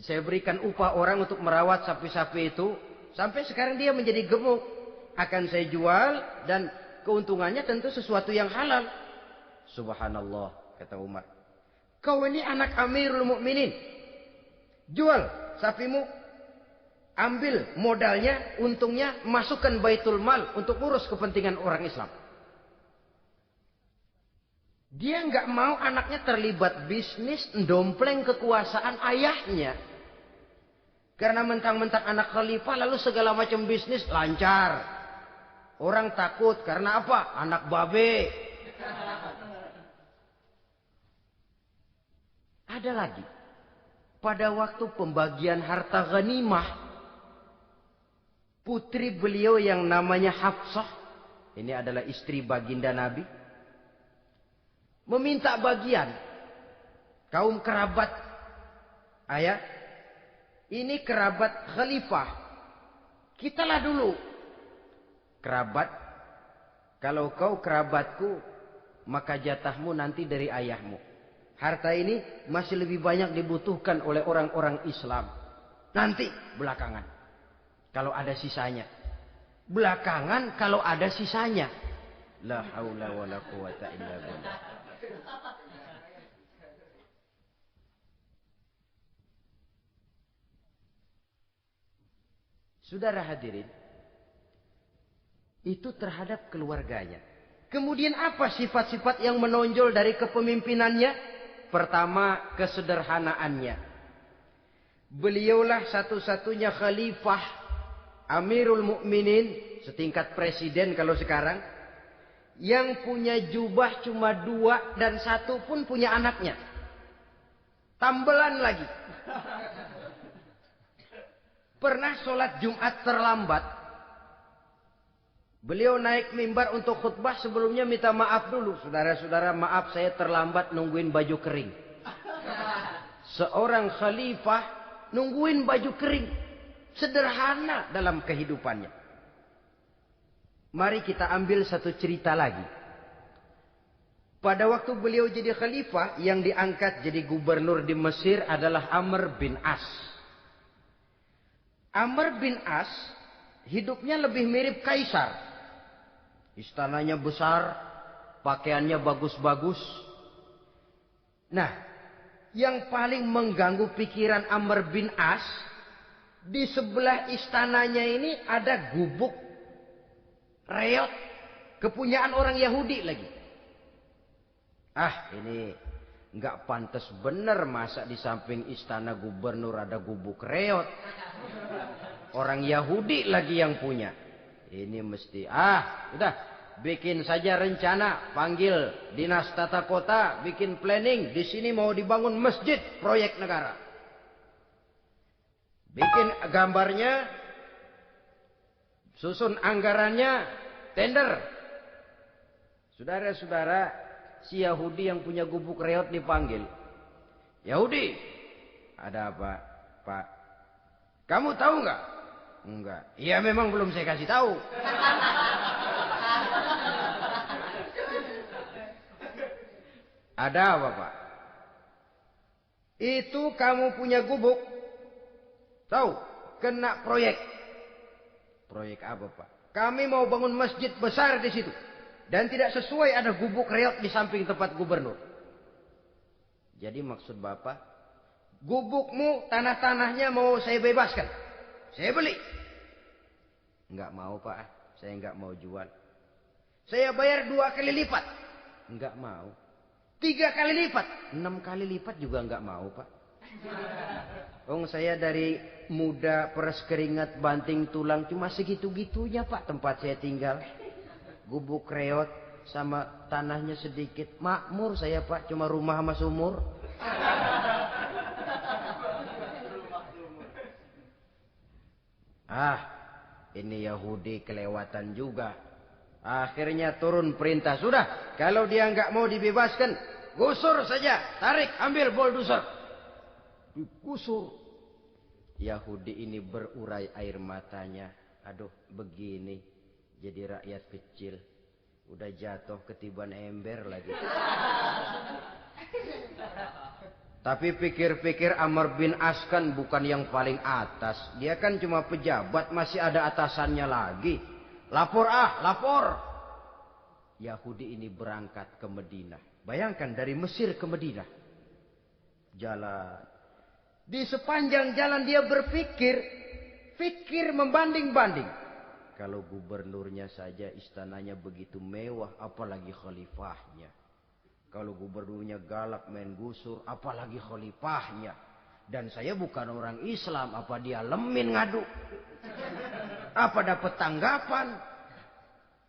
Saya berikan upah orang untuk merawat sapi-sapi itu. Sampai sekarang dia menjadi gemuk. Akan saya jual dan keuntungannya tentu sesuatu yang halal. Subhanallah, kata Umar. Kau ini anak Amirul Mukminin. Jual sapimu. Ambil modalnya, untungnya, masukkan Baitul Mal untuk urus kepentingan orang Islam. Dia nggak mau anaknya terlibat bisnis, ndompleng kekuasaan ayahnya. Karena mentang-mentang anak khalifah lalu segala macam bisnis lancar. Orang takut karena apa? Anak babe. Ada lagi. Pada waktu pembagian harta ghanimah, putri beliau yang namanya Hafsah, ini adalah istri baginda Nabi, meminta bagian. Kaum kerabat ayah, ini kerabat khalifah, kitalah dulu kerabat. Kalau kau kerabatku, maka jatahmu nanti dari ayahmu. Harta ini masih lebih banyak dibutuhkan oleh orang-orang Islam. Nanti belakangan, kalau ada sisanya. Belakangan kalau ada sisanya. La haula wala quwata illa billah. Saudara hadirin, itu terhadap keluarganya. Kemudian apa sifat-sifat yang menonjol dari kepemimpinannya? Pertama, kesederhanaannya. Beliaulah satu-satunya khalifah, Amirul Mukminin, setingkat presiden kalau sekarang, yang punya jubah cuma 2 dan 1 pun punya anaknya. Tambelan lagi. Pernah sholat Jumat terlambat. Beliau naik mimbar untuk khutbah, sebelumnya minta maaf dulu. Saudara-saudara, maaf saya terlambat nungguin baju kering. Seorang khalifah nungguin baju kering. Sederhana dalam kehidupannya. Mari kita ambil satu cerita lagi. Pada waktu beliau jadi khalifah, yang diangkat jadi gubernur di Mesir adalah Amr bin As. Amr bin As hidupnya lebih mirip kaisar. Istananya besar, pakaiannya bagus-bagus. Nah, yang paling mengganggu pikiran Amr bin As, di sebelah istananya ini ada gubuk reot, kepunyaan orang Yahudi lagi. Ah, ini nggak pantas bener, masa di samping istana gubernur ada gubuk reot. Orang Yahudi lagi yang punya. Ini mesti, udah, bikin saja rencana, panggil dinas tata kota, bikin planning. Di sini mau dibangun masjid, proyek negara. Bikin gambarnya, susun anggarannya, tender. Saudara-saudara, si Yahudi yang punya gubuk reot dipanggil. Yahudi, ada apa, Pak? Kamu tahu nggak? Enggak. Iya, memang belum saya kasih tahu. Ada apa, Pak? Itu kamu punya gubuk. Tahu? Kena proyek. Proyek apa, Pak? Kami mau bangun masjid besar di situ. Dan tidak sesuai ada gubuk reot di samping tempat gubernur. Jadi maksud Bapak, gubukmu, tanah-tanahnya mau saya bebaskan. Saya beli. Enggak mau, Pak. Saya enggak mau jual. Saya bayar 2 kali lipat. Enggak mau. 3 kali lipat. 6 kali lipat juga enggak mau, Pak. Saya dari muda peres keringat banting tulang cuma segitu-gitunya, Pak, tempat saya tinggal. Gubuk reot sama tanahnya sedikit. Makmur saya, Pak, cuma rumah sama sumur. Ini Yahudi kelewatan juga. Akhirnya turun perintah, sudah, kalau dia nggak mau dibebaskan, gusur saja, tarik, ambil bulldozer. Digusur. Yahudi ini berurai air matanya. Aduh, begini jadi rakyat kecil, udah jatuh ketiban ember lagi. Tapi pikir-pikir Amr bin As kan bukan yang paling atas. Dia kan cuma pejabat, masih ada atasannya lagi. Lapor lapor. Yahudi ini berangkat ke Madinah. Bayangkan dari Mesir ke Madinah. Jalan. Di sepanjang jalan dia berpikir. Fikir membanding-banding. Kalau gubernurnya saja istananya begitu mewah, apalagi khalifahnya. Kalau gubernurnya galak main gusur, apalagi khalifahnya. Dan saya bukan orang Islam, apa dia lemin ngadu? Apa dapat tanggapan?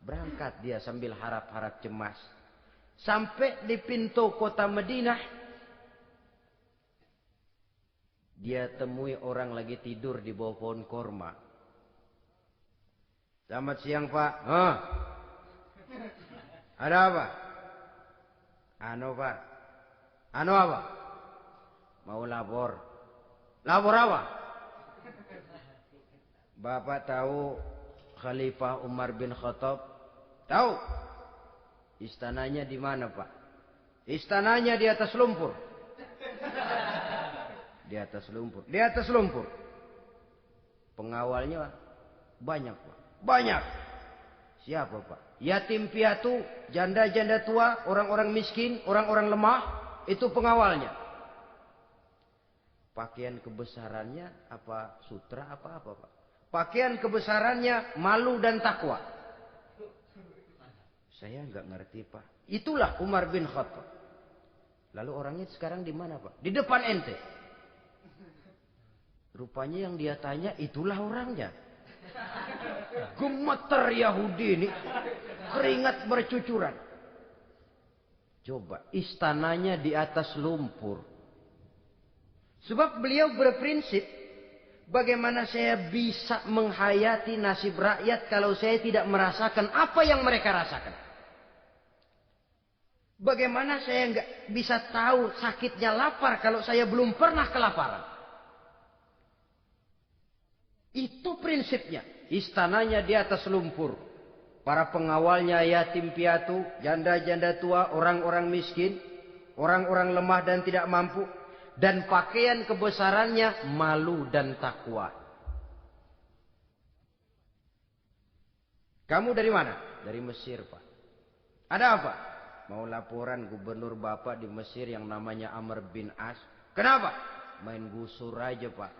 Berangkat dia sambil harap-harap cemas. Sampai di pintu kota Madinah. Dia temui orang lagi tidur di bawah pohon korma. Selamat siang Pak. Ada apa? Pak. Apa? Mau lapor. Lapor apa? Bapak tahu Khalifah Umar bin Khattab? Tahu? Istananya di mana Pak? Istananya di atas lumpur. Di atas lumpur. Di atas lumpur. Pengawalnya banyak Pak. Banyak. Siapa Pak? Yatim piatu, janda-janda tua, orang-orang miskin, orang-orang lemah. Itu pengawalnya. Pakaian kebesarannya apa sutra apa Pak? Pakaian kebesarannya malu dan takwa. Saya nggak ngerti Pak. Itulah Umar bin Khattab. Lalu orangnya sekarang di mana Pak? Di depan ente. Rupanya yang dia tanya itulah orangnya. Gemeter Yahudi ini. Keringat bercucuran. Coba istananya di atas lumpur. Sebab beliau berprinsip. Bagaimana saya bisa menghayati nasib rakyat kalau saya tidak merasakan apa yang mereka rasakan. Bagaimana saya nggak bisa tahu sakitnya lapar kalau saya belum pernah kelaparan. Itu prinsipnya. Istananya di atas lumpur. Para pengawalnya yatim piatu, janda-janda tua, orang-orang miskin, orang-orang lemah dan tidak mampu. Dan pakaian kebesarannya malu dan takwa. Kamu dari mana? Dari Mesir Pak. Ada apa? Mau laporan gubernur Bapak di Mesir yang namanya Amr bin As. Kenapa? Main gusur aja Pak.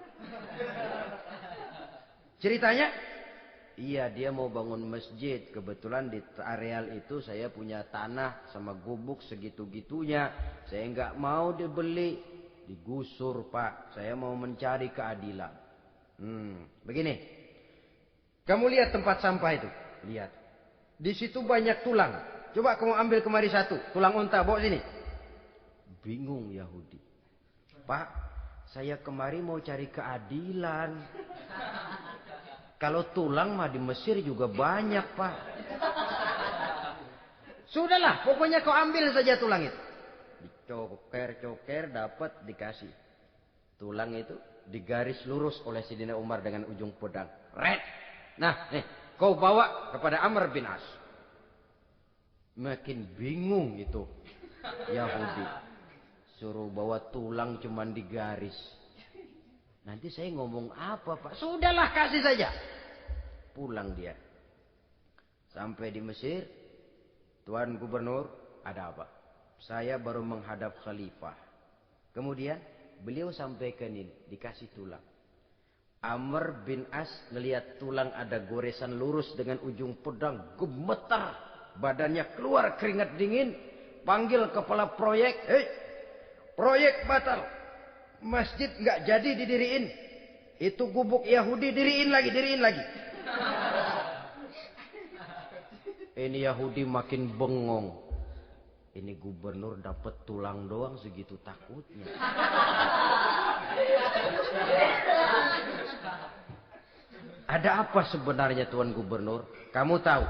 Ceritanya? Iya dia mau bangun masjid. Kebetulan di areal itu saya punya tanah sama gubuk segitu-gitunya. Saya nggak mau dibeli. Digusur Pak. Saya mau mencari keadilan. Begini. Kamu lihat tempat sampah itu. Lihat. Di situ banyak tulang. Coba kamu ambil kemari satu. Tulang unta bawa sini. Bingung Yahudi. Pak. Saya kemari mau cari keadilan. Kalau tulang mah di Mesir juga banyak Pak. Sudahlah, pokoknya kau ambil saja tulang itu. Dicoker-coker dapat dikasih. Tulang itu digaris lurus oleh Sidina Umar dengan ujung pedang. Red. Nah, kau bawa kepada Amr bin As. Makin bingung itu Yahudi. Suruh bawa tulang cuman digaris. Nanti saya ngomong apa Pak? Sudahlah kasih saja. Pulang dia. Sampai di Mesir. Tuan Gubernur, ada apa? Saya baru menghadap khalifah. Kemudian beliau sampaikan ini. Dikasih tulang. Amr bin As ngelihat tulang ada goresan lurus dengan ujung pedang. Gemetar. Badannya keluar keringat dingin. Panggil kepala proyek. Proyek batal. Masjid nggak jadi didiriin. Itu gubuk Yahudi diriin lagi. Ini Yahudi makin bengong. Ini gubernur dapat tulang doang segitu takutnya. Ada apa sebenarnya Tuan Gubernur? Kamu tahu?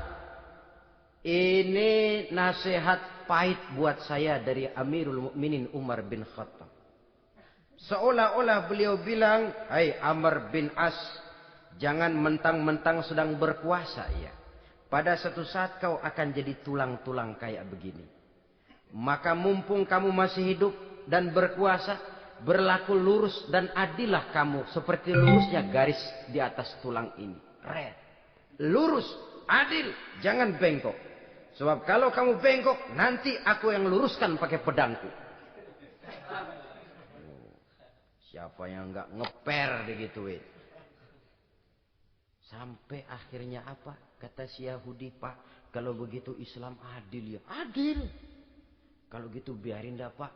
Ini nasihat pahit buat saya dari Amirul Mukminin Umar bin Khattab. Seolah-olah beliau bilang, hai Amr bin As, jangan mentang-mentang sedang berkuasa ya. Pada satu saat kau akan jadi tulang-tulang kayak begini. Maka mumpung kamu masih hidup dan berkuasa, berlaku lurus dan adillah kamu seperti lurusnya garis di atas tulang ini. Red. Lurus, adil, jangan bengkok. Sebab kalau kamu bengkok, nanti aku yang luruskan pakai pedangku. Siapa yang nggak ngeper digituin? Sampai akhirnya apa? Kata si Yahudi, Pak, kalau begitu Islam adil ya. Adil. Kalau gitu biarin dah Pak,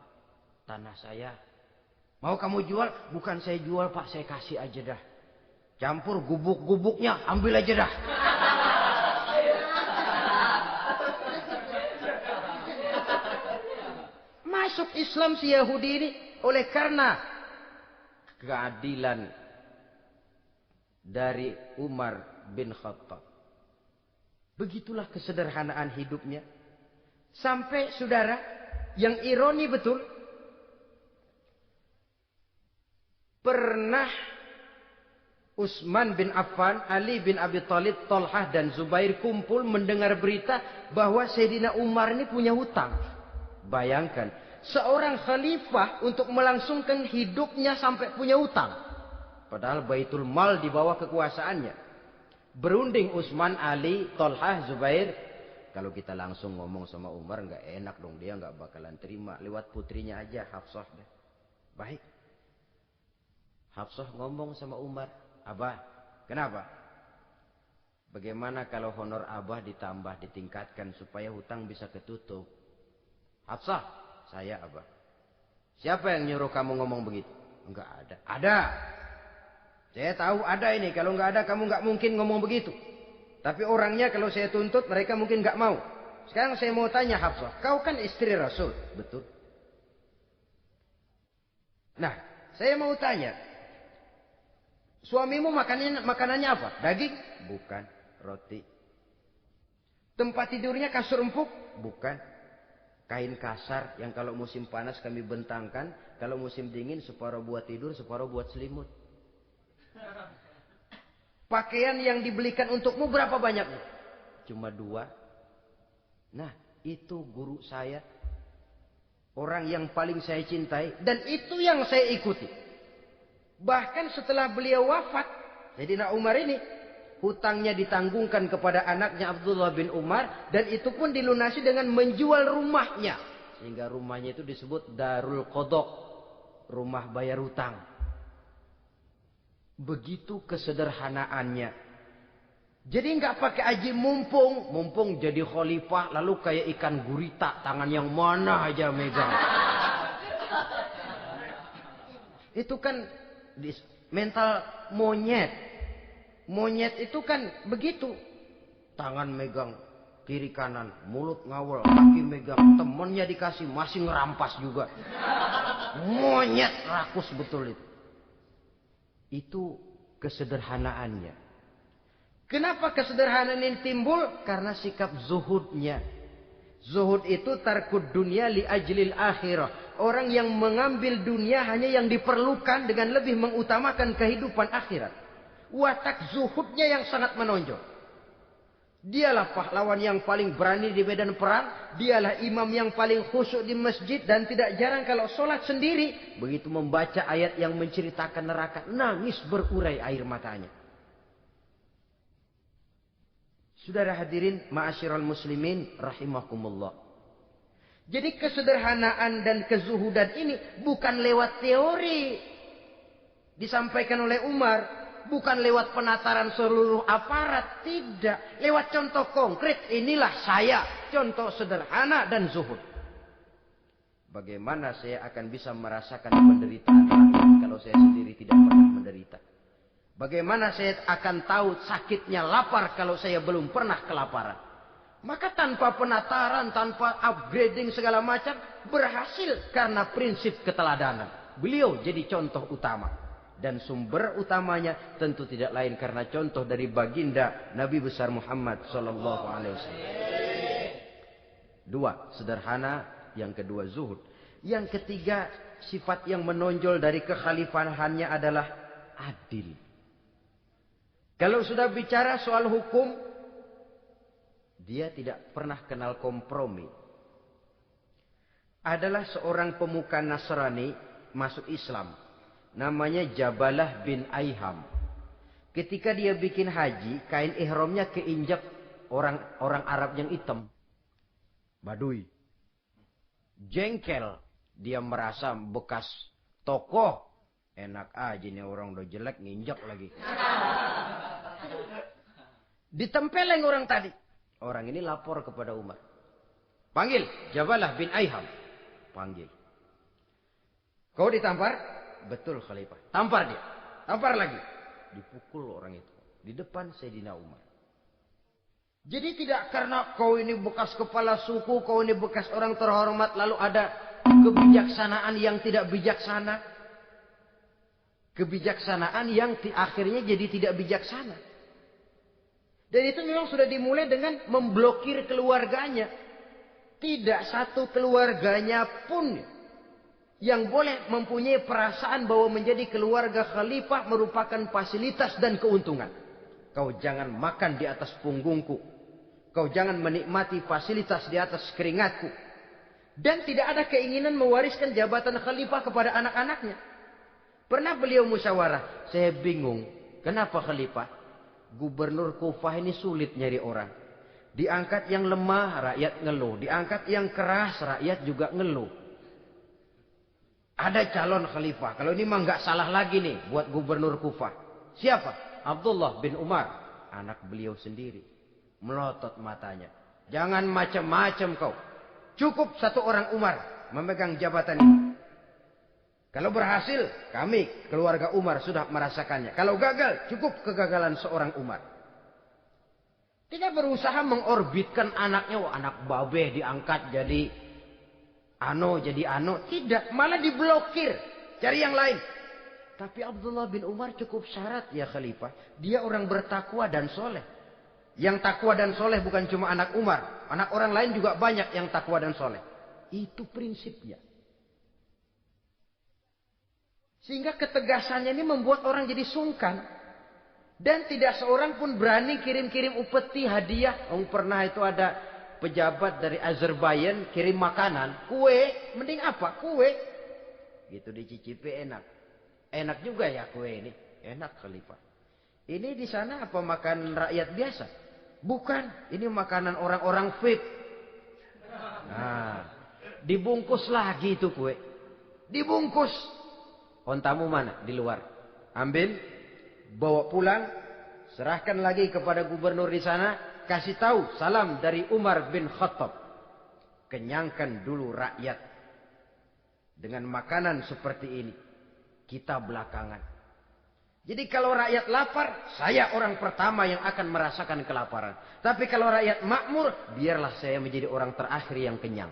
tanah saya. Mau kamu jual? Bukan saya jual Pak, saya kasih aja dah. Campur gubuk-gubuknya, ambil aja dah. Masuk Islam si Yahudi ini oleh karena keadilan dari Umar bin Khattab. Begitulah kesederhanaan hidupnya. Sampai saudara, yang ironi betul, pernah Utsman bin Affan, Ali bin Abi Thalib, Thalhah dan Zubair kumpul mendengar berita bahwa Sayyidina Umar ini punya hutang. Bayangkan, seorang khalifah untuk melangsungkan hidupnya sampai punya hutang. Padahal Baitul Mal di bawah kekuasaannya. Berunding Utsman, Ali, Thalhah, Zubair. Kalau kita langsung ngomong sama Umar nggak enak dong, dia nggak bakalan terima. Lewat putrinya aja, Hafsah. Baik. Hafsah ngomong sama Umar, Abah, kenapa? Bagaimana kalau honor Abah ditambah, ditingkatkan supaya hutang bisa ketutup? Hafsah, saya Abah. Siapa yang nyuruh kamu ngomong begitu? Enggak ada. Ada. Saya tahu ada ini. Kalau enggak ada kamu enggak mungkin ngomong begitu. Tapi orangnya kalau saya tuntut mereka mungkin enggak mau. Sekarang saya mau tanya Hafsah. Kau kan istri Rasul. Betul. Nah, saya mau tanya. Suamimu makanannya apa? Daging? Bukan. Roti. Tempat tidurnya kasur empuk? Bukan. Kain kasar yang kalau musim panas kami bentangkan. Kalau musim dingin separuh buat tidur, separuh buat selimut. Pakaian yang dibelikan untukmu berapa banyaknya? Cuma 2. Nah, itu guru saya. Orang yang paling saya cintai. Dan itu yang saya ikuti. Bahkan setelah beliau wafat, Sayyidina Umar ini, hutangnya ditanggungkan kepada anaknya Abdullah bin Umar. Dan itu pun dilunasi dengan menjual rumahnya. Sehingga rumahnya itu disebut Darul Qadha. Rumah bayar hutang. Begitu kesederhanaannya. Jadi nggak pakai aji mumpung. Mumpung jadi khalifah lalu kayak ikan gurita. Tangan yang mana aja megang. Itu kan mental monyet. Monyet itu kan begitu. Tangan megang kiri kanan. Mulut ngawal. Kaki megang. Temennya dikasih masih ngerampas juga. Monyet rakus betul itu. Itu kesederhanaannya. Kenapa kesederhanaan ini timbul? Karena sikap zuhudnya. Zuhud itu tarkud dunia li ajlil akhirah. Orang yang mengambil dunia hanya yang diperlukan dengan lebih mengutamakan kehidupan akhirat. Watak zuhudnya yang sangat menonjol. Dialah pahlawan yang paling berani di medan perang. Dialah imam yang paling khusyuk di masjid. Dan tidak jarang kalau sholat sendiri. Begitu membaca ayat yang menceritakan neraka. Nangis berurai air matanya. Saudara hadirin ma'asyiral muslimin rahimakumullah. Jadi kesederhanaan dan kezuhudan ini bukan lewat teori. Disampaikan oleh Umar. Bukan lewat penataran seluruh aparat. Tidak. Lewat contoh konkret. Inilah saya. Contoh sederhana dan zuhud. Bagaimana saya akan bisa merasakan penderitaan rakyat kalau saya sendiri tidak pernah menderita. Bagaimana saya akan tahu sakitnya lapar kalau saya belum pernah kelaparan. Maka tanpa penataran, tanpa upgrading segala macam. Berhasil karena prinsip keteladanan. Beliau jadi contoh utama. Dan sumber utamanya tentu tidak lain karena contoh dari baginda Nabi besar Muhammad sallallahu alaihi wasallam. 2, sederhana, yang kedua zuhud. Yang ketiga, sifat yang menonjol dari kekhalifahannya adalah adil. Kalau sudah bicara soal hukum, dia tidak pernah kenal kompromi. Adalah seorang pemuka Nasrani masuk Islam. Namanya Jabalah bin Aiham. Ketika dia bikin haji, kain ihramnya keinjak orang Arab yang hitam. Baduy. Jengkel. Dia merasa bekas tokoh. Enak aja nih orang udah jelek nginjak lagi. Ditempeleng orang tadi. Orang ini lapor kepada Umar. Panggil Jabalah bin Aiham. Panggil. Kau ditampar? Betul Khalifah. Tampar dia. Tampar lagi. Dipukul orang itu. Di depan Sayyidina Umar. Jadi tidak karena kau ini bekas kepala suku. Kau ini bekas orang terhormat. Lalu ada kebijaksanaan yang tidak bijaksana. Kebijaksanaan yang akhirnya jadi tidak bijaksana. Dan itu memang sudah dimulai dengan memblokir keluarganya. Tidak satu keluarganya pun yang boleh mempunyai perasaan bahwa menjadi keluarga khalifah merupakan fasilitas dan keuntungan. Kau jangan makan di atas punggungku. Kau jangan menikmati fasilitas di atas keringatku. Dan tidak ada keinginan mewariskan jabatan khalifah kepada anak-anaknya. Pernah beliau musyawarah. Saya bingung. Kenapa khalifah? Gubernur Kufah ini sulit nyari orang. Diangkat yang lemah, rakyat ngeluh. Diangkat yang keras, rakyat juga ngeluh. Ada calon khalifah. Kalau ini mah nggak salah lagi nih buat gubernur Kufah. Siapa? Abdullah bin Umar. Anak beliau sendiri. Melotot matanya. Jangan macam-macam kau. Cukup satu orang Umar memegang jabatan ini. Kalau berhasil, kami keluarga Umar sudah merasakannya. Kalau gagal, cukup kegagalan seorang Umar. Tidak berusaha mengorbitkan anaknya. Wah, anak babeh diangkat jadi jadi ano. Tidak, malah diblokir. Cari yang lain. Tapi Abdullah bin Umar cukup syarat ya khalifah. Dia orang bertakwa dan soleh. Yang takwa dan soleh bukan cuma anak Umar. Anak orang lain juga banyak yang takwa dan soleh. Itu prinsipnya. Sehingga ketegasannya ini membuat orang jadi sungkan. Dan tidak seorang pun berani kirim-kirim upeti hadiah. Pernah itu ada pejabat dari Azerbaijan kirim makanan. Kue. Mending apa? Kue. Gitu dicicipi enak. Enak juga ya kue ini. Enak khalifah. Ini di sana apa makan rakyat biasa? Bukan. Ini makanan orang-orang fit. Nah, dibungkus lagi itu kue. Dibungkus. Ontamu mana? Di luar. Ambil. Bawa pulang. Serahkan lagi kepada gubernur di sana. Kasih tahu. Salam dari Umar bin Khattab. Kenyangkan dulu rakyat. Dengan makanan seperti ini. Kita belakangan. Jadi kalau rakyat lapar. Saya orang pertama yang akan merasakan kelaparan. Tapi kalau rakyat makmur. Biarlah saya menjadi orang terakhir yang kenyang.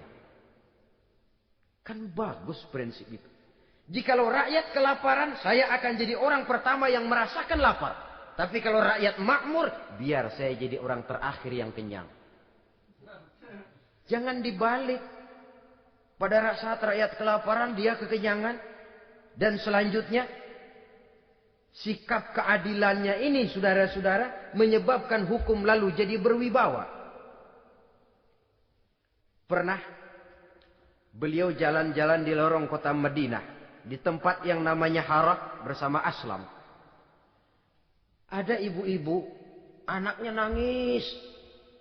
Kan bagus prinsip itu. Jikalau rakyat kelaparan, saya akan jadi orang pertama yang merasakan lapar. Tapi kalau rakyat makmur, biar saya jadi orang terakhir yang kenyang. Jangan dibalik. Pada saat rakyat kelaparan, dia kekenyangan. Dan selanjutnya, sikap keadilannya ini, saudara-saudara, menyebabkan hukum lalu jadi berwibawa. Pernah, beliau jalan-jalan di lorong kota Madinah. Di tempat yang namanya Harak bersama Aslam. Ada ibu-ibu. Anaknya nangis.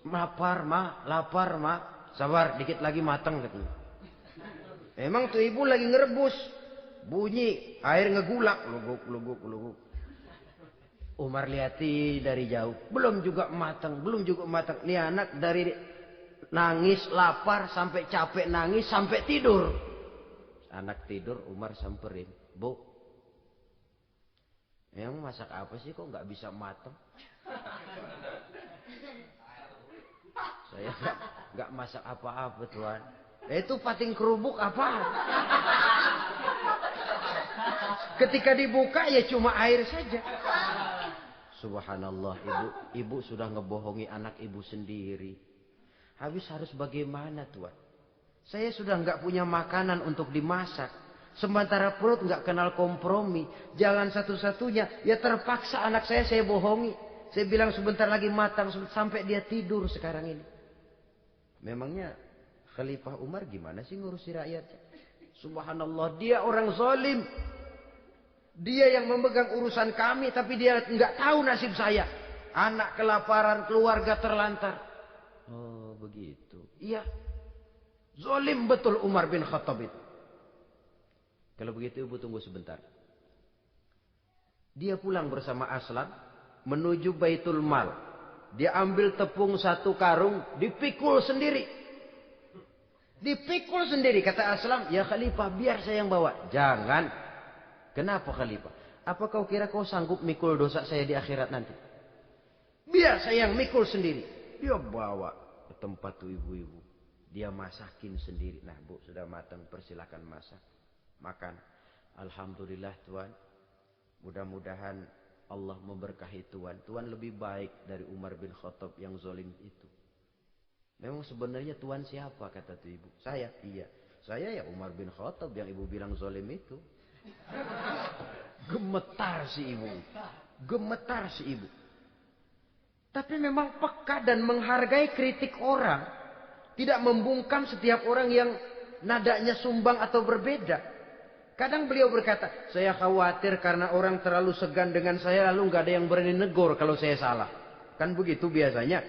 Lapar ma. Lapar ma. Sabar dikit lagi matang katanya. Emang tuh ibu lagi ngerebus. Bunyi. Air ngegulak. Luguk, luguk, luguk. Umar lihati dari jauh. Belum juga matang. Belum juga matang. Nih anak dari nangis, lapar, sampai capek nangis, sampai tidur. Anak tidur, Umar samperin. Bu, emang masak apa sih kok nggak bisa matang? Saya nggak masak apa-apa tuan. Itu pating kerubuk apa? Ketika dibuka ya cuma air saja. Subhanallah, ibu sudah ngebohongi anak ibu sendiri. Habis harus bagaimana tuan? Saya sudah nggak punya makanan untuk dimasak. Sementara perut nggak kenal kompromi. Jalan satu-satunya. Ya terpaksa anak saya bohongi. Saya bilang sebentar lagi matang. Sampai dia tidur sekarang ini. Memangnya Khalifah Umar gimana sih ngurusi rakyatnya? Subhanallah, dia orang zalim. Dia yang memegang urusan kami, tapi dia nggak tahu nasib saya. Anak kelaparan, keluarga terlantar. Oh begitu. Iya. Zalim betul Umar bin Khattab itu. Kalau begitu ibu tunggu sebentar. Dia pulang bersama Aslam menuju Baitul Mal. Dia ambil tepung 1 karung, dipikul sendiri. Dipikul sendiri, kata Aslam, ya Khalifah biar saya yang bawa. Jangan. Kenapa Khalifah? Apa kau kira kau sanggup mikul dosa saya di akhirat nanti? Biar saya yang mikul sendiri. Dia bawa ke tempat tuh ibu-ibu. Dia masakin sendiri. Nah bu, sudah matang, persilakan masak. Makan. Alhamdulillah Tuan. Mudah-mudahan Allah memberkahi Tuan. Tuan lebih baik dari Umar bin Khattab yang zalim itu. Memang sebenarnya Tuan siapa, kata tuh ibu? Saya. Iya. Saya ya Umar bin Khattab yang ibu bilang zalim itu. Gemetar si ibu. Gemetar si ibu. Tapi memang peka dan menghargai kritik orang. Tidak membungkam setiap orang yang nadanya sumbang atau berbeda. Kadang beliau berkata, saya khawatir karena orang terlalu segan dengan saya lalu nggak ada yang berani negor kalau saya salah. Kan begitu biasanya.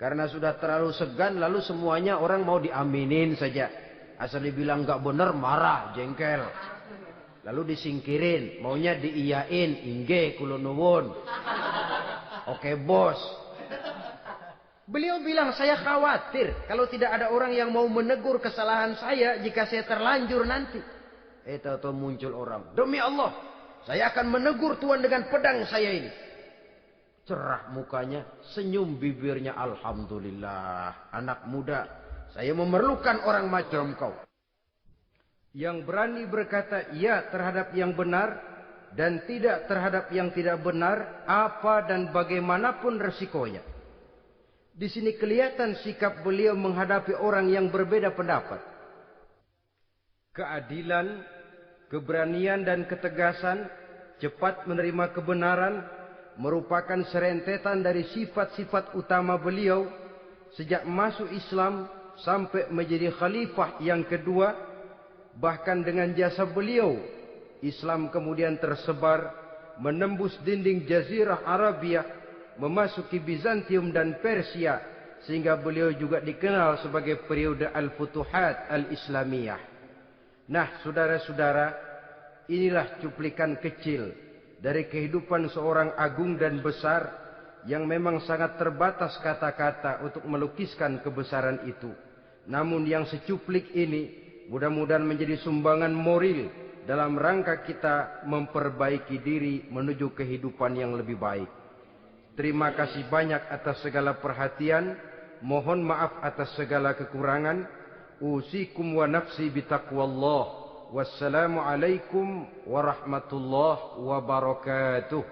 Karena sudah terlalu segan lalu semuanya orang mau diaminin saja. Asal dibilang nggak benar marah, jengkel. Lalu disingkirin, maunya diiyain, inge kulonuwun. Oke bos. Beliau bilang saya khawatir kalau tidak ada orang yang mau menegur kesalahan saya jika saya terlanjur nanti. Tahu-tahu muncul orang. Demi Allah, saya akan menegur Tuan dengan pedang saya ini. Cerah mukanya, senyum bibirnya. Alhamdulillah, anak muda, saya memerlukan orang macam kau. Yang berani berkata ya terhadap yang benar dan tidak terhadap yang tidak benar, apa dan bagaimanapun resikonya. Di sini kelihatan sikap beliau menghadapi orang yang berbeda pendapat. Keadilan, keberanian dan ketegasan, cepat menerima kebenaran, merupakan serentetan dari sifat-sifat utama beliau sejak masuk Islam sampai menjadi khalifah yang kedua. Bahkan dengan jasa beliau, Islam kemudian tersebar, menembus dinding Jazirah Arabia, memasuki Bizantium dan Persia, sehingga beliau juga dikenal sebagai periode Al-Futuhat Al-Islamiyah. Nah, saudara-saudara, inilah cuplikan kecil dari kehidupan seorang agung dan besar yang memang sangat terbatas kata-kata untuk melukiskan kebesaran itu. Namun yang secuplik ini mudah-mudahan menjadi sumbangan moral dalam rangka kita memperbaiki diri menuju kehidupan yang lebih baik. Terima kasih banyak atas segala perhatian. Mohon maaf atas segala kekurangan. Usikum wa nafsi bitaqwallah. Wassalamualaikum warahmatullahi wabarakatuh.